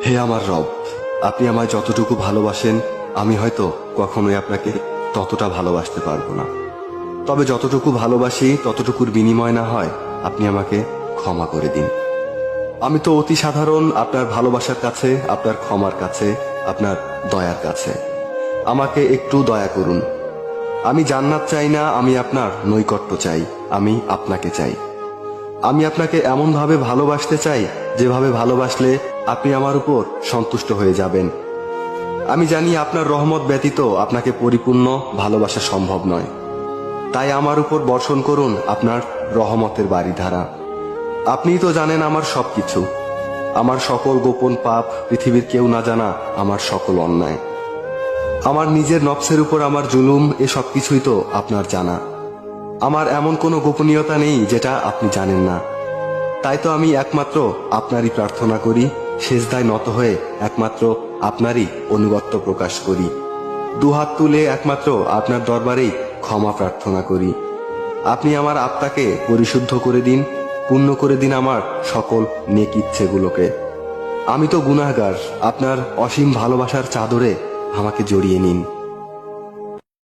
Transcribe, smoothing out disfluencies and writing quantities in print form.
হে আমার রব, আপনি আমায় যতটুকু ভালোবাসেন আমি হয়তো কখনোই আপনাকে ততটা ভালোবাসতে পারবো না। তবে যতটুকু ভালোবাসি ততটুকুর বিনিময় না হয় আপনি আমাকে ক্ষমা করে দিন। আমি তো অতি সাধারণ আপনার ভালোবাসার কাছে, আপনার ক্ষমার কাছে, আপনার দয়ার কাছে। আমাকে একটু দয়া করুন। আমি জান্নাত চাই না, আমি আপনার নৈকট্য চাই, আমি আপনাকে চাই। আমি আপনাকে এমনভাবে ভালোবাসতে চাই যেভাবে ভালোবাসলে আপনি আমার উপর সন্তুষ্ট হয়ে যাবেন। আমি জানি আপনার রহমত ব্যতীত আপনাকে পরিপূর্ণ ভালোবাসা সম্ভব নয়। তাই আমার উপর বর্ষণ করুন আপনার রহমতের বারিধারা। আপনিই তো জানেন আমার সবকিছু, আমার সকল গোপন পাপ, পৃথিবীর কেউ না জানা আমার সকল অন্যায়, আমার নিজের নফসের উপর আমার জুলুম, এ সবকিছুই তো আপনার জানা। আমার এমন কোনো গোপনীয়তা নেই যেটা আপনি জানেন না। তাই তো আমি একমাত্র আপনারই প্রার্থনা করি, সেজদায় নত হয়ে একমাত্র আপনারই অনুগত্য প্রকাশ করি, দুহাত তুলে একমাত্র আপনার দরবারেই ক্ষমা প্রার্থনা করি। আপনি আমার আত্মাকে পরিশুদ্ধ করে দিন, পূর্ণ করে দিন আমার সকল নেক ইচ্ছেগুলোকে। আমি তো গুনাহগার, আপনার অসীম ভালোবাসার চাদরে আমাকে জড়িয়ে নিন।